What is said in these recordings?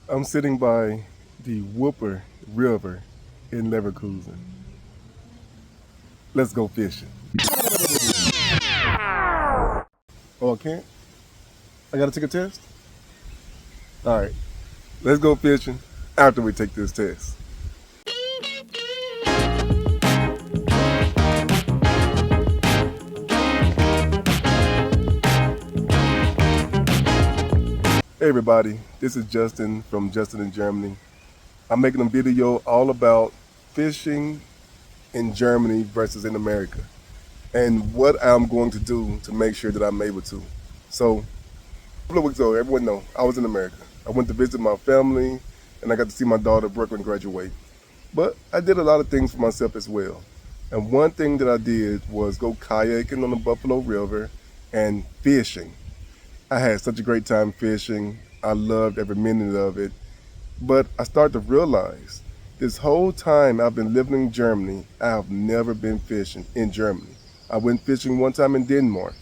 I'm sitting by the Whooper River in Leverkusen. Let's go fishing. Oh, I can't? I gotta take a test? All right, let's go fishing after we take this test. Hey everybody, this is Justin from Justin in Germany. I'm making a video all about fishing in Germany versus in America and what I'm going to do to make sure that I'm able to. So, a couple of weeks ago, everyone know I was in America. I went to visit my family and I got to see my daughter Brooklyn graduate. But I did a lot of things for myself as well. And one thing that I did was go kayaking on the Buffalo River and fishing. I had such a great time fishing. I loved every minute of it. But I started to realize this whole time I've been living in Germany, I have never been fishing in Germany. I went fishing one time in Denmark,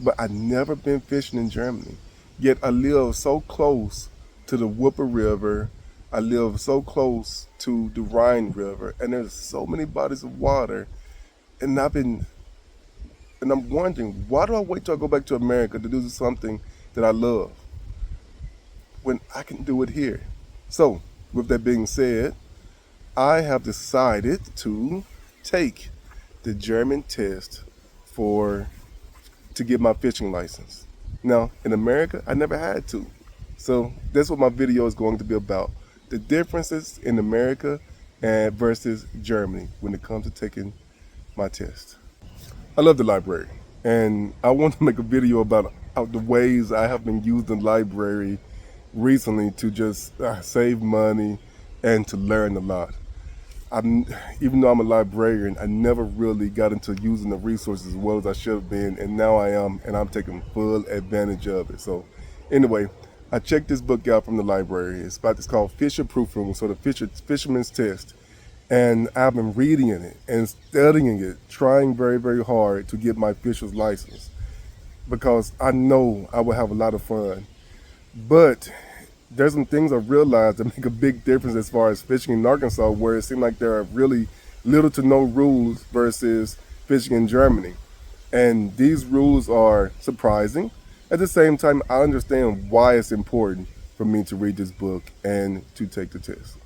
but I've never been fishing in Germany. Yet I live so close to the Whooper River. I live so close to the Rhine River, and there's so many bodies of water. And I'm wondering, why do I wait till I go back to America to do something that I love when I can do it here? So, with that being said, I have decided to take the German test to get my fishing license. Now, in America, I never had to. So that's what my video is going to be about. The differences in America and versus Germany when it comes to taking my test. I love the library, and I want to make a video about the ways I have been using the library recently to just save money and to learn a lot. Even though I'm a librarian, I never really got into using the resources as well as I should have been, and now I am, and I'm taking full advantage of it. So anyway, I checked this book out from the library. It's called Fisher Proofing, so the Fisherman's Test. And I've been reading it and studying it, trying very, very hard to get my fisher's license because I know I will have a lot of fun. But there's some things I realized that make a big difference as far as fishing in Arkansas, where it seemed like there are really little to no rules versus fishing in Germany. And these rules are surprising. At the same time, I understand why it's important for me to read this book and to take the test.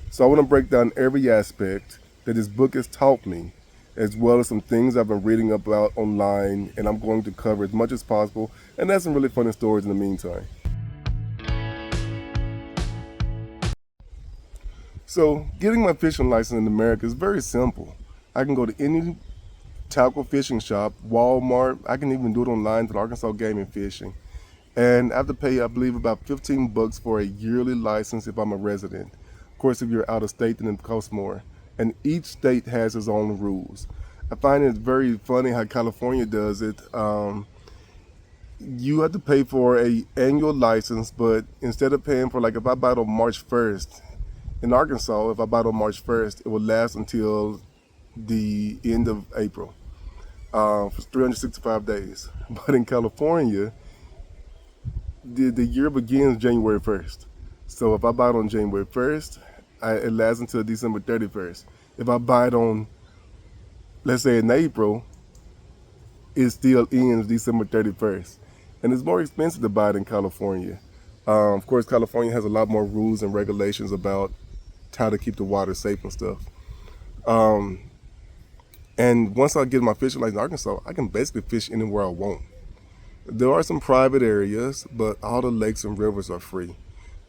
So I want to break down every aspect that this book has taught me, as well as some things I've been reading about online, and I'm going to cover as much as possible, and add some really funny stories in the meantime. So getting my fishing license in America is very simple. I can go to any tackle fishing shop, Walmart. I can even do it online through Arkansas Game and Fishing. And I have to pay, I believe, about 15 bucks for a yearly license if I'm a resident. Of course, if you're out of state, then it costs more. And each state has its own rules. I find it very funny how California does it. You have to pay for a annual license, but instead of paying for, like, if I buy it on March 1st, in Arkansas, if I buy it on March 1st, it will last until the end of April, for 365 days. But in California, the year begins January 1st. So if I buy it on January 1st, it lasts until December 31st. If I buy it on, let's say in April, it still ends December 31st. And it's more expensive to buy it in California. Of course, California has a lot more rules and regulations about how to keep the water safe and stuff. And once I get my fishing license in Arkansas, I can basically fish anywhere I want. There are some private areas, but all the lakes and rivers are free.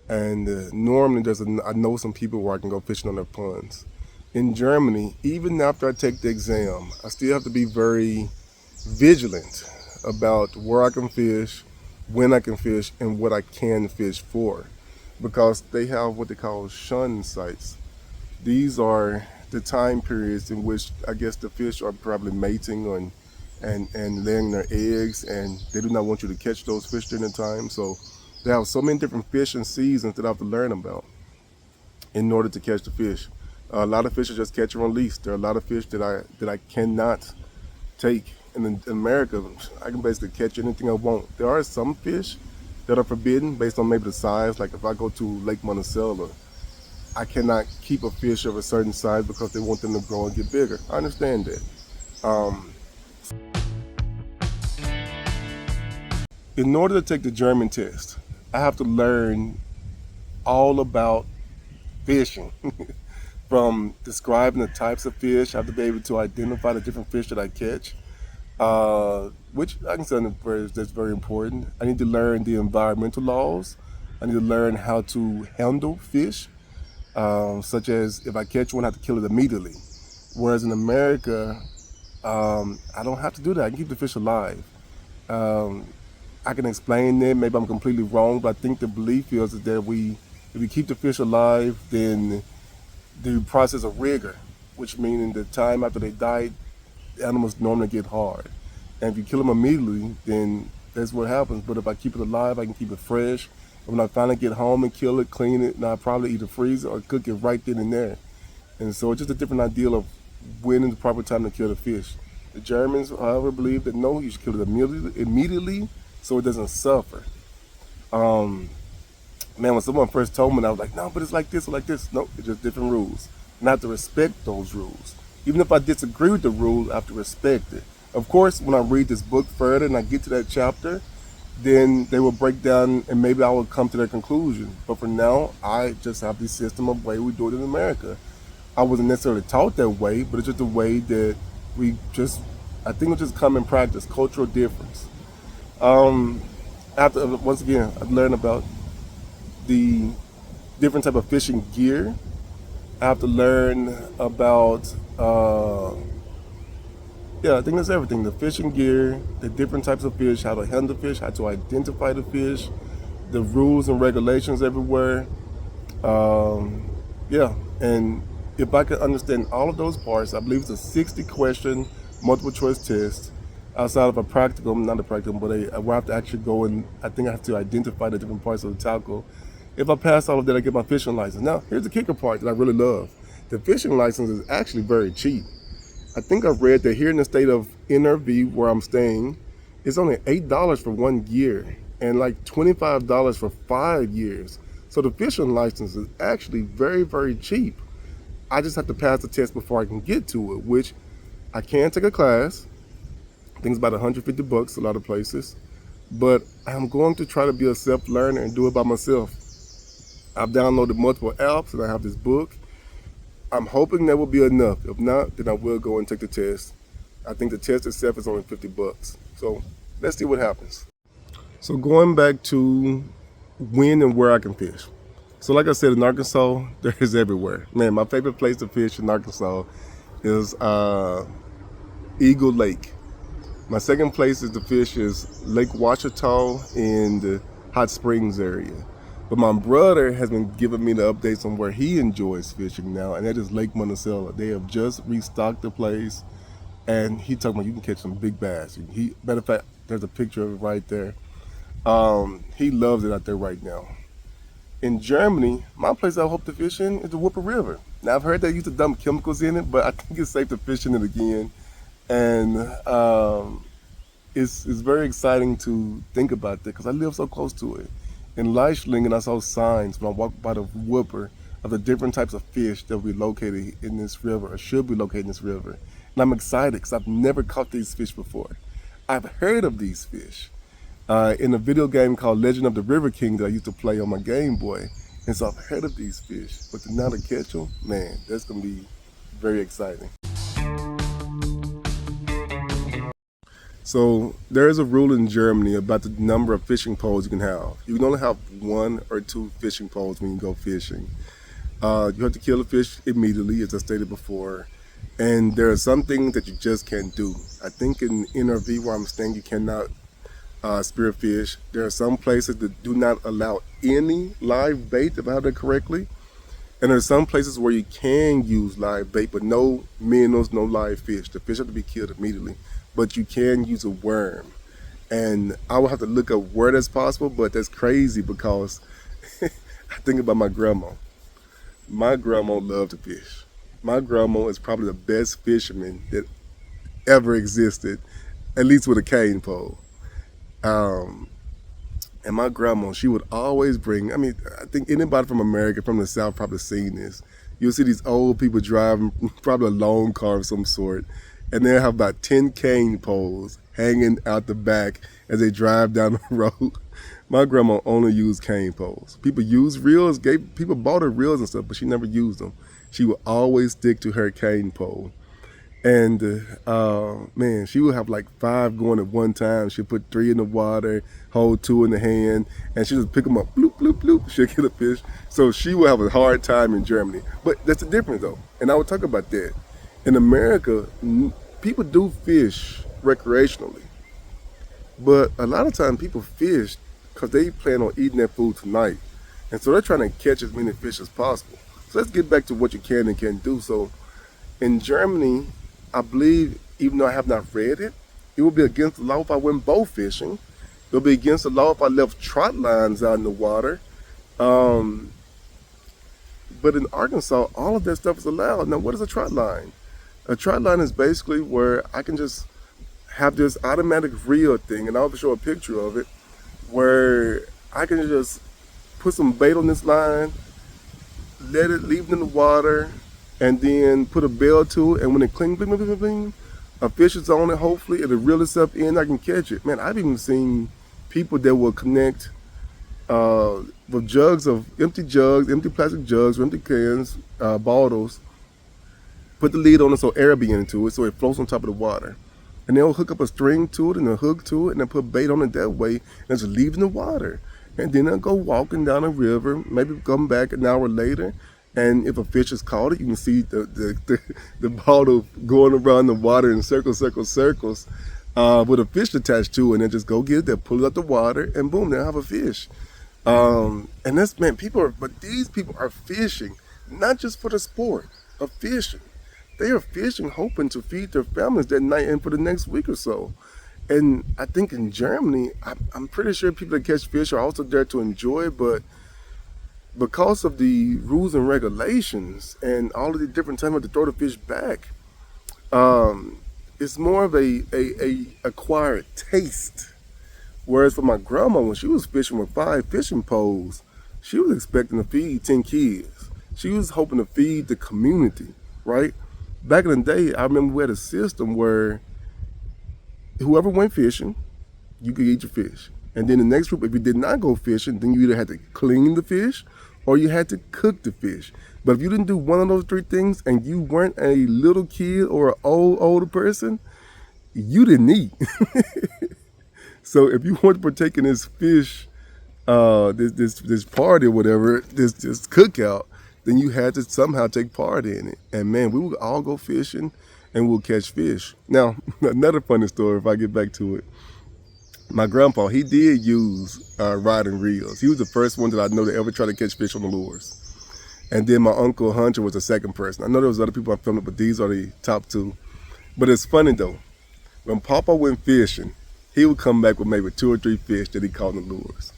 And normally I know some people where I can go fishing on their ponds. In Germany, even after I take the exam, I still have to be very vigilant about where I can fish, when I can fish, and what I can fish for. Because they have what they call shun sites. These are the time periods in which I guess the fish are probably mating and laying their eggs, and they do not want you to catch those fish during the time. So they have so many different fishing seasons that I have to learn about in order to catch the fish. A lot of fish are just catch and release. There are a lot of fish that I cannot take. And in America, I can basically catch anything I want. There are some fish that are forbidden based on maybe the size. Like if I go to Lake Monticello, I cannot keep a fish of a certain size because they want them to grow and get bigger. I understand that. Um, in order to take the German test, I have to learn all about fishing. From describing the types of fish, I have to be able to identify the different fish that I catch, which I consider that's very important. I need to learn the environmental laws. I need to learn how to handle fish, such as if I catch one, I have to kill it immediately. Whereas in America, I don't have to do that. I can keep the fish alive. Um, I can explain it. Maybe I'm completely wrong, but I think the belief is that if we keep the fish alive, then the process of rigor, which meaning the time after they die, the animals normally get hard. And if you kill them immediately, then that's what happens. But if I keep it alive, I can keep it fresh. When I finally get home and kill it, clean it, and I probably either freeze it or cook it right then and there. And so it's just a different ideal of when is the proper time to kill the fish. The Germans, however, believe that no, you should kill it immediately so it doesn't suffer. Um, Man, when someone first told me, I was like, no, but it's like this or like this. No, it's just different rules. And I have to respect those rules. Even if I disagree with the rule, I have to respect it. Of course, when I read this book further and I get to that chapter, then they will break down and maybe I will come to their conclusion. But for now, I just have this system of way we do it in America. I wasn't necessarily taught that way, but it's just a way that we just, I think it's just common practice, cultural difference. Um, After, once again, I learned about the different type of fishing gear. I have to learn about, yeah, I think that's everything. The fishing gear, the different types of fish, how to handle fish, how to identify the fish, the rules and regulations everywhere. Um, yeah, and if I could understand all of those parts, I believe it's a 60 question multiple choice test outside of a practical, not a practical, but where I have to actually go and I think I have to identify the different parts of the tackle. If I pass all of that, I get my fishing license. Now, here's the kicker part that I really love. The fishing license is actually very cheap. I think I've read that here in the state of NRV, where I'm staying, it's only $8 for 1 year and like $25 for 5 years. So the fishing license is actually very, very cheap. I just have to pass the test before I can get to it, which I can take a class. I think it's about 150 bucks a lot of places. But I'm going to try to be a self-learner and do it by myself. I've downloaded multiple apps and I have this book. I'm hoping that will be enough. If not, then I will go and take the test. I think the test itself is only 50 bucks. So let's see what happens. So going back to when and where I can fish. So like I said, in Arkansas, there is everywhere. Man, my favorite place to fish in Arkansas is Eagle Lake. My second place is to fish is Lake Ouachita in the Hot Springs area. But my brother has been giving me the updates on where he enjoys fishing now, and that is Lake Monticello. They have just restocked the place, and he talking about you can catch some big bass. Matter of fact, there's a picture of it right there. He loves it out there right now. In Germany, my place I hope to fish in is the Whooper River. Now I've heard they used to dump chemicals in it, but I think it's safe to fish in it again. And it's very exciting to think about that because I live so close to it. In Leichlingen, I saw signs when I walked by the Whooper of the different types of fish that will be located in this river or should be located in this river. And I'm excited because I've never caught these fish before. I've heard of these fish in a video game called Legend of the River King that I used to play on my Game Boy. And so I've heard of these fish, but to now to catch them, man, that's going to be very exciting. So there is a rule in Germany about the number of fishing poles you can have. You can only have 1 or 2 fishing poles when you go fishing. You have to kill a fish immediately, as I stated before. And there are some things that you just can't do. I think in NRV where I'm staying, you cannot spear fish. There are some places that do not allow any live bait, if I have that correctly. And there are some places where you can use live bait, but no minnows, no live fish. The fish have to be killed immediately. But you can use a worm. And I will have to look up where that's possible, but that's crazy because I think about my grandma. My grandma loved to fish. My grandma is probably the best fisherman that ever existed, at least with a cane pole. And And my grandma, she would always bring, I mean, I think anybody from America, from the South, probably seen this. You'll see these old people driving probably a long car of some sort, and they'll have about 10 cane poles hanging out the back as they drive down the road. My grandma only used cane poles. People use reels, people bought her reels and stuff, but she never used them. She would always stick to her cane pole. And man, she would have like 5 going at one time. She'd put 3 in the water, hold 2 in the hand, and she'd just pick them up, bloop, bloop, bloop, she'll get a fish. So she would have a hard time in Germany. But that's the difference though. And I would talk about that. In America, people do fish recreationally. But a lot of times people fish because they plan on eating that food tonight. And so they're trying to catch as many fish as possible. So let's get back to what you can and can't do. So in Germany, I believe, even though I have not read it, it will be against the law if I went bow fishing. It will be against the law if I left trot lines out in the water. But in Arkansas, all of that stuff is allowed. Now, what is a trot line? A trot line is basically where I can just have this automatic reel thing, and I'll show a picture of it, where I can just put some bait on this line, leave it in the water, and then put a bell to it, and when it cling, bling, bling, bling, bling, a fish is on it, hopefully it'll reel itself in, I can catch it. Man, I've even seen people that will connect with empty plastic jugs, or empty cans, bottles, put the lid on it so air be into it, so it floats on top of the water. And they'll hook up a string to it and a hook to it, and then put bait on it that way, and just leave it in the water. And then they'll go walking down a river, maybe come back an hour later, and if a fish is caught, you can see the bottle going around the water in circles, with a fish attached to it, and then just go get it, they'll pull it out the water, and boom, they'll have a fish. And that's, man, but these people are fishing, not just for the sport of fishing. They are fishing, hoping to feed their families that night and for the next week or so. And I think in Germany, I'm pretty sure people that catch fish are also there to enjoy it, but because of the rules and regulations and all of the different times to throw the fish back, it's more of a acquired taste. Whereas for my grandma, when she was fishing with 5 fishing poles, she was expecting to feed 10 kids. She was hoping to feed the community, right? Back in the day, I remember we had a system where whoever went fishing, you could eat your fish. And then the next group, if you did not go fishing, then you either had to clean the fish or you had to cook the fish. But if you didn't do one of those 3 things and you weren't a little kid or an older person, you didn't eat. So if you want to partake in this fish, this party or whatever, this cookout, then you had to somehow take part in it. And man, we would all go fishing and we'll catch fish. Now, another funny story, if I get back to it. My grandpa, he did use rod and reels. He was the first one that I know to ever try to catch fish on the lures. And then my uncle Hunter was the second person. I know there was other people I filmed it, but these are the top 2. But it's funny though, when Papa went fishing, he would come back with maybe 2 or 3 fish that he caught in the lures.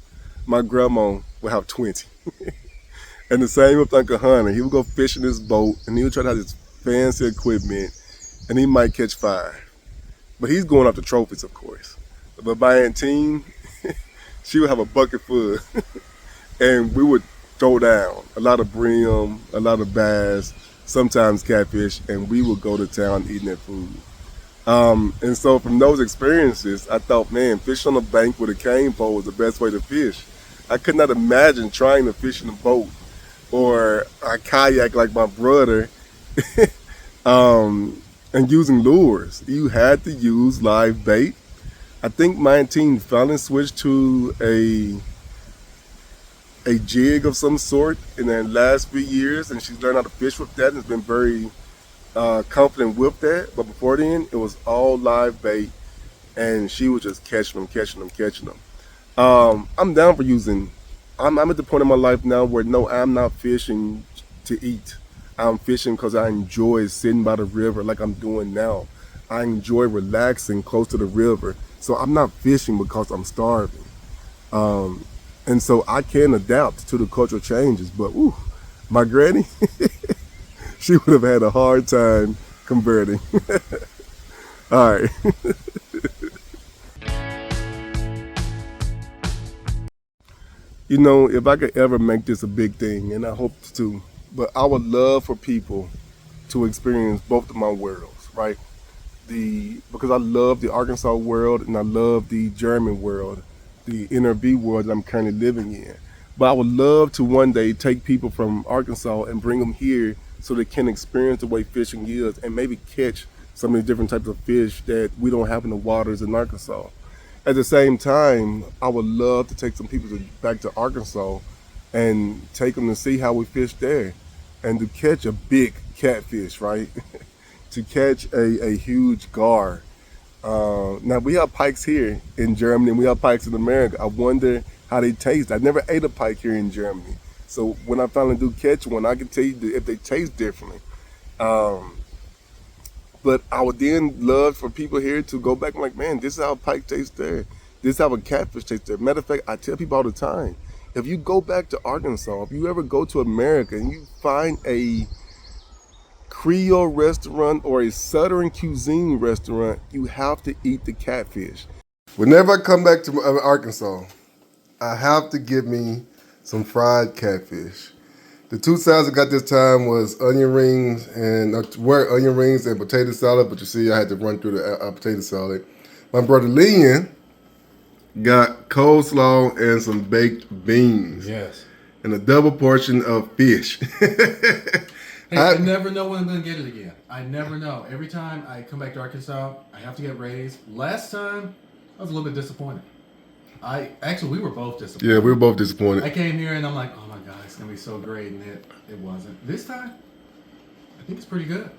My grandma would have 20. And the same with Uncle Hunter. He would go fish in his boat, and he would try to have this fancy equipment, and he might catch 5. But he's going after trophies, of course. But my Aunt Teen, she would have a bucket full, and we would throw down a lot of brim, a lot of bass, sometimes catfish, and we would go to town eating that food. And so from those experiences, I thought, man, fish on a bank with a cane pole was the best way to fish. I could not imagine trying to fish in a boat or a kayak like my brother, and using lures. You had to use live bait. I think my team finally switched to a jig of some sort in the last few years, and she's learned how to fish with that and has been very confident with that. But before then, it was all live bait, and she was just catching them. I'm down for using. I'm at the point in my life now where no, I'm not fishing to eat. I'm fishing because I enjoy sitting by the river like I'm doing now. I enjoy relaxing close to the river. So I'm not fishing because I'm starving. And so I can adapt to the cultural changes. But my granny, she would have had a hard time converting. All right. You know, if I could ever make this a big thing, and I hope to, but I would love for people to experience both of my worlds, right? Because I love the Arkansas world and I love the German world, the NRV world that I'm currently living in. But I would love to one day take people from Arkansas and bring them here so they can experience the way fishing is and maybe catch some of the different types of fish that we don't have in the waters in Arkansas. At the same time, I would love to take some people back to Arkansas and take them to see how we fish there and to catch a big catfish, right? To catch a huge gar. Now we have pikes here in Germany and we have pikes in America. I wonder how they taste. I never ate a pike here in Germany. So when I finally do catch one, I can tell you if they taste differently. But I would then love for people here to go back and like, man, this is how a pike tastes there. This is how a catfish tastes there. Matter of fact, I tell people all the time, if you go back to Arkansas, if you ever go to America and you find a Creole restaurant or a Southern cuisine restaurant, you have to eat the catfish. Whenever I come back to Arkansas, I have to get me some fried catfish. The two sides I got this time was onion rings and potato salad, but you see I had to run through the potato salad. My brother Leon got coleslaw and some baked beans. Yes. And a double portion of fish. Hey, I never know when I'm going to get it again. I never know. Every time I come back to Arkansas, I have to get raised. Last time, I was a little bit disappointed. We were both disappointed. Yeah, we were both disappointed. I came here and I'm like, oh my God, it's going to be so great. And it wasn't. This time, I think it's pretty good.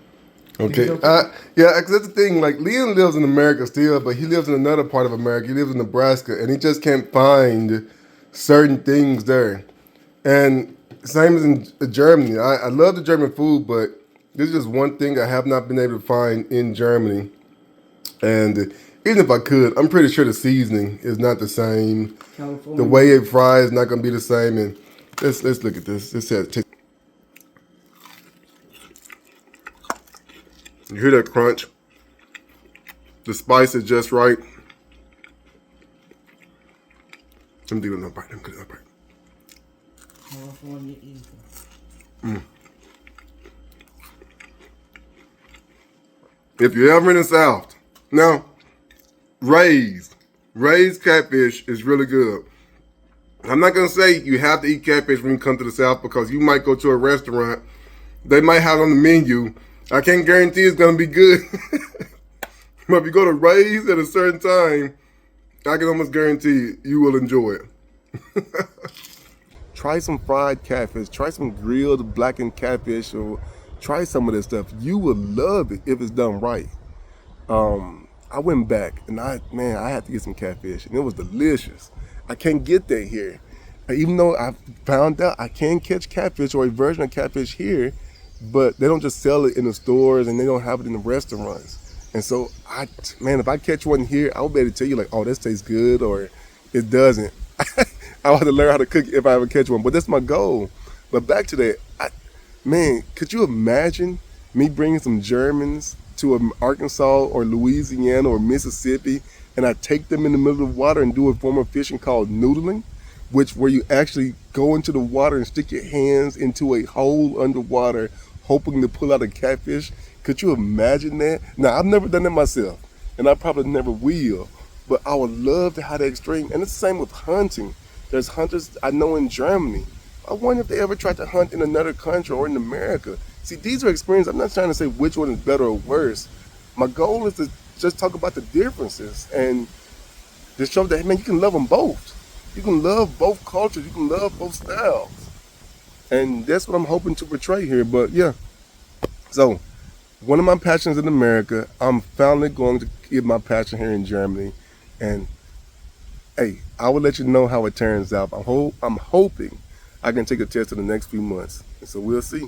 Okay. Yeah, because that's the thing. Like, Leon lives in America still, but he lives in another part of America. He lives in Nebraska, and he just can't find certain things there. And same as in Germany. I love the German food, but this is just one thing I have not been able to find in Germany. And even if I could, I'm pretty sure the seasoning is not the same. California. The way it fries is not going to be the same. And let's look at this. This has you hear that crunch? The spice is just right. Let me do another bite. California Eagle. If you're ever in the South, now raised catfish is really good. I'm not gonna say you have to eat catfish when you come to the South because you might go to a restaurant, they might have it on the menu. I can't guarantee it's gonna be good. But if you go to raised at a certain time, I can almost guarantee you will enjoy it. Try some fried catfish. Try some grilled blackened catfish, or try some of this stuff. You will love it if it's done right. I went back and I had to get some catfish, and it was delicious. I can't get that here. Even though I found out I can catch catfish or a version of catfish here, but they don't just sell it in the stores and they don't have it in the restaurants. And so, if I catch one here, I'll be able to tell you like, oh, this tastes good or it doesn't. I'll have to learn how to cook if I ever catch one, but that's my goal. But back to that, could you imagine me bringing some Germans to Arkansas or Louisiana or Mississippi, and I take them in the middle of the water and do a form of fishing called noodling, where you actually go into the water and stick your hands into a hole underwater, hoping to pull out a catfish? Could you imagine that? Now, I've never done that myself, and I probably never will, but I would love to have that extreme. And it's the same with hunting. There's hunters I know in Germany. I wonder if they ever tried to hunt in another country or in America. See, these are experiences. I'm not trying to say which one is better or worse. My goal is to just talk about the differences and to show that, man, you can love them both. You can love both cultures. You can love both styles. And that's what I'm hoping to portray here. But yeah, so one of my passions in America, I'm finally going to get my passion here in Germany. And hey, I will let you know how it turns out. I'm hoping I can take a test in the next few months. And so we'll see.